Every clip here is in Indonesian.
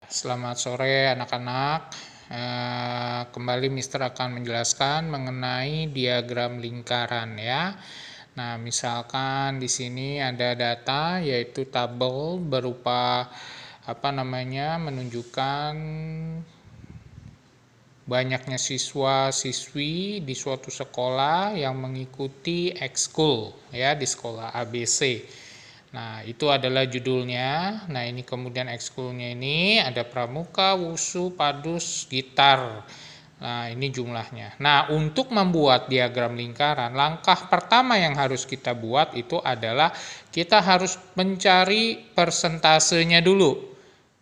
Selamat sore anak-anak. Kembali Mister akan menjelaskan mengenai diagram lingkaran ya. Nah, misalkan di sini ada data yaitu tabel berupa menunjukkan banyaknya siswa-siswi di suatu sekolah yang mengikuti ekskul ya di sekolah ABC. Nah, itu adalah judulnya. Nah, ini kemudian ekskulnya ini ada pramuka, wusu, padus, gitar. Nah, ini jumlahnya. Nah, untuk membuat diagram lingkaran, langkah pertama yang harus kita buat itu adalah kita harus mencari persentasenya dulu.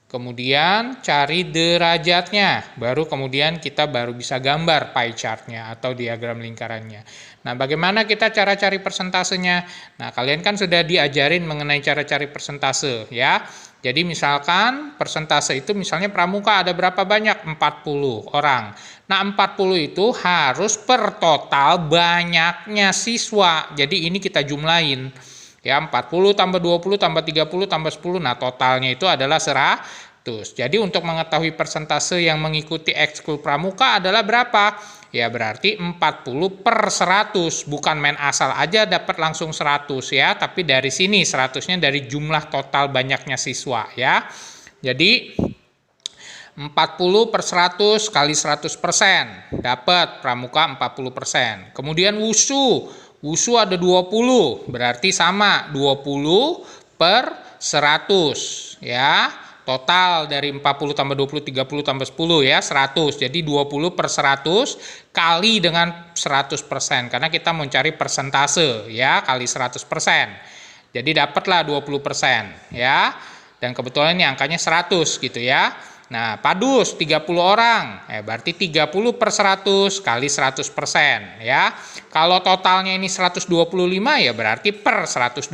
Kemudian cari derajatnya, baru kemudian kita bisa gambar pie chartnya atau diagram lingkarannya. Nah, bagaimana kita cara cari persentasenya? Nah, kalian kan sudah diajarin mengenai cara cari persentase ya. Jadi misalkan persentase itu misalnya pramuka ada berapa banyak? 40 orang. Nah, 40 itu harus per total banyaknya siswa. Jadi ini kita jumlahin. Ya, 40 tambah 20 tambah 30 tambah 10. Nah, totalnya itu adalah 100. Jadi untuk mengetahui persentase yang mengikuti ekskul pramuka adalah berapa? Ya, berarti 40 per 100. Bukan main asal aja dapat langsung 100 ya, tapi dari sini 100-nya dari jumlah total banyaknya siswa ya. Jadi 40 per 100 kali 100%. Dapat pramuka 40%. Kemudian wusu. Wusu ada 20, berarti sama 20 per 100 ya. Total dari 40 tambah 20, 30 tambah 10 ya, 100. Jadi 20 per 100 kali dengan 100%. Karena kita mencari persentase ya, kali 100%. Jadi dapatlah 20% ya. Dan kebetulan ini angkanya 100 gitu ya. Nah, padus 30 orang, berarti 30 per 100 kali 100% ya. Kalau totalnya ini 125 ya berarti per 125.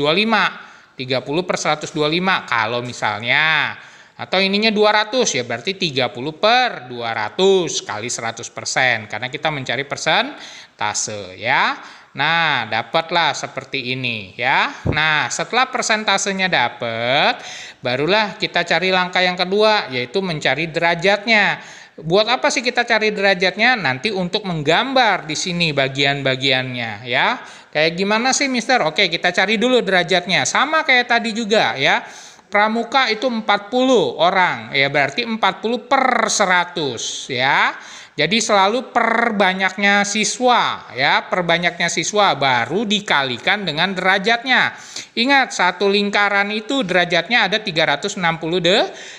30 per 125 kalau misalnya. Atau ininya 200 ya berarti 30 per 200 kali 100%. Karena kita mencari persentase ya. Nah, dapatlah seperti ini ya. Nah, setelah persentasenya dapat, barulah kita cari langkah yang kedua, yaitu mencari derajatnya. Buat apa sih kita cari derajatnya? Nanti untuk menggambar di sini bagian-bagiannya ya. Kayak gimana sih, Mister? Oke, kita cari dulu derajatnya. Sama kayak tadi juga ya. Pramuka itu 40 orang, ya berarti 40 per 100 ya. Jadi selalu per banyaknya siswa ya, per banyaknya siswa baru dikalikan dengan derajatnya. Ingat, satu lingkaran itu derajatnya ada 360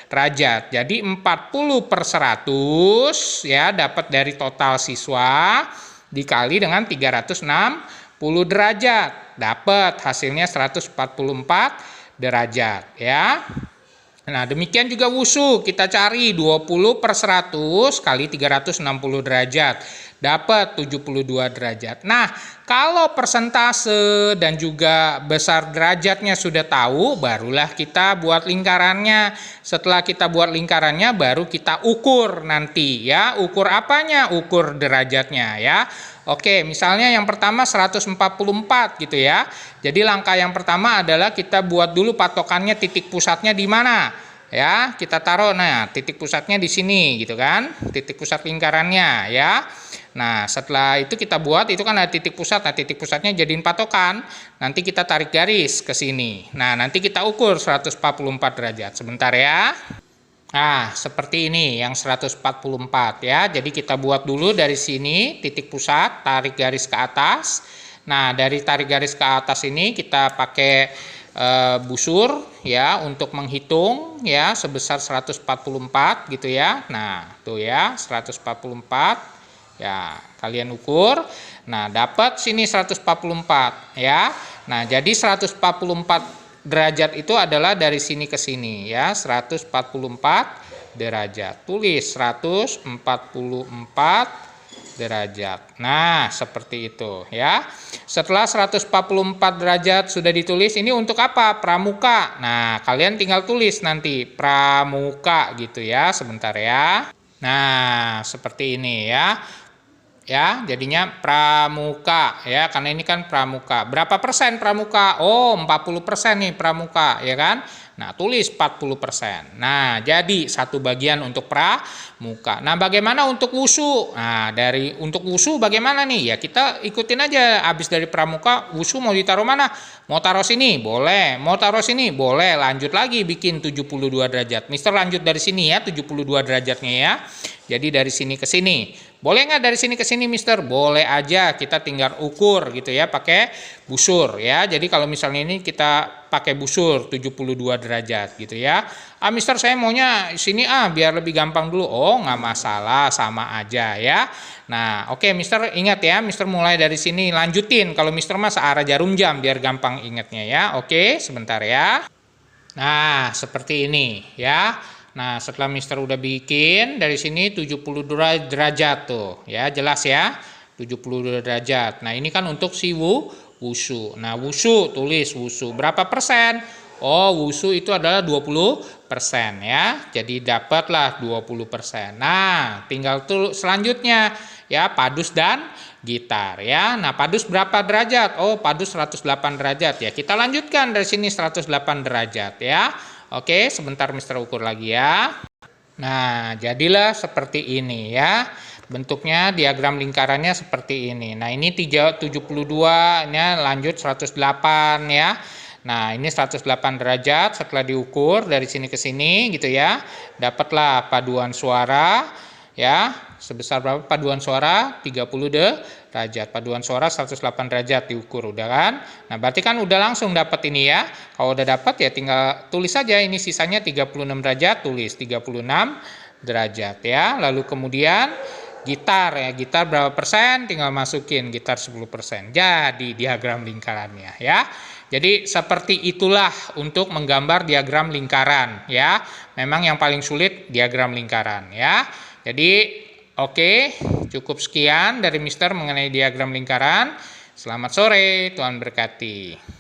derajat. Jadi 40 per 100 ya dapat dari total siswa dikali dengan 360 derajat. Dapat hasilnya 144 derajat ya. Nah, demikian juga wusu, kita cari 20 per 100 kali 360 derajat, dapat 72 derajat. Nah, kalau persentase dan juga besar derajatnya sudah tahu, barulah kita buat lingkarannya. Setelah kita buat lingkarannya, baru kita ukur nanti ya. Ukur apanya? Ukur derajatnya ya. Oke, misalnya yang pertama 144 gitu ya. Jadi langkah yang pertama adalah kita buat dulu patokannya, titik pusatnya di mana. Ya, kita taruh titik pusatnya di sini gitu kan. Titik pusat lingkarannya ya. Nah, setelah itu kita buat, itu kan ada titik pusat. Nah, titik pusatnya jadiin patokan. Nanti kita tarik garis ke sini. Nah, nanti kita ukur 144 derajat. Sebentar ya. Nah, seperti ini yang 144 ya. Jadi kita buat dulu dari sini titik pusat, tarik garis ke atas. Nah, dari tarik garis ke atas ini kita pakai busur ya untuk menghitung ya sebesar 144 gitu ya. Nah, tuh ya 144. Ya, kalian ukur. Nah, dapat sini 144 ya. Nah, jadi 144 derajat itu adalah dari sini ke sini ya, 144 derajat. Tulis 144 derajat. Nah, seperti itu ya. Setelah 144 derajat sudah ditulis, ini untuk apa? Pramuka. Nah, kalian tinggal tulis nanti pramuka gitu ya, sebentar ya. Nah, seperti ini ya. Ya, jadinya pramuka ya, karena ini kan pramuka. Berapa persen pramuka? Oh, 40% nih pramuka ya kan. Nah, tulis 40%. Nah, jadi satu bagian untuk pramuka. Nah, bagaimana untuk wushu? Nah, untuk wushu bagaimana nih? Ya, kita ikutin aja. Habis dari pramuka, wushu mau ditaruh mana? Mau taruh sini? Boleh. Mau taruh sini? Boleh. Lanjut lagi bikin 72 derajat. Mister lanjut dari sini ya, 72 derajatnya ya. Jadi dari sini ke sini. Boleh nggak dari sini ke sini, Mister? Boleh aja. Kita tinggal ukur gitu ya, pakai busur ya. Jadi kalau misalnya ini kita pakai busur 72 derajat gitu ya. Mister saya maunya sini biar lebih gampang dulu. Oh, nggak masalah, sama aja ya. Nah, oke Mister ingat ya, Mister mulai dari sini lanjutin. Kalau Mister mah searah jarum jam biar gampang ingatnya ya. Oke, sebentar ya. Nah, seperti ini ya. Nah, setelah Mister udah bikin dari sini 72 derajat tuh ya, jelas ya. 72 derajat. Nah, ini kan untuk si wushu. Nah, wushu tulis wushu berapa persen? Oh, wushu itu adalah 20% ya. Jadi dapatlah 20%. Nah, tinggal tuh selanjutnya ya, padus dan gitar ya. Nah, padus berapa derajat? Oh, padus 108 derajat ya. Kita lanjutkan dari sini 108 derajat ya. Oke, sebentar Mister ukur lagi ya. Nah, jadilah seperti ini ya. Bentuknya diagram lingkarannya seperti ini. Nah, ini 72-nya lanjut 108 ya. Nah, ini 108 derajat setelah diukur dari sini ke sini gitu ya. Dapatlah paduan suara ya. Sebesar berapa paduan suara? 30 derajat. Paduan suara 108 derajat diukur udah kan. Nah, berarti kan udah langsung dapat ini ya. Kalau udah dapat ya tinggal tulis saja ini sisanya 36 derajat, tulis 36 derajat ya. Lalu kemudian gitar ya. Gitar berapa persen? Tinggal masukin gitar 10%. Jadi diagram lingkarannya ya. Jadi seperti itulah untuk menggambar diagram lingkaran ya. Memang yang paling sulit diagram lingkaran ya. Jadi oke, cukup sekian dari Mister mengenai diagram lingkaran. Selamat sore, Tuhan berkati.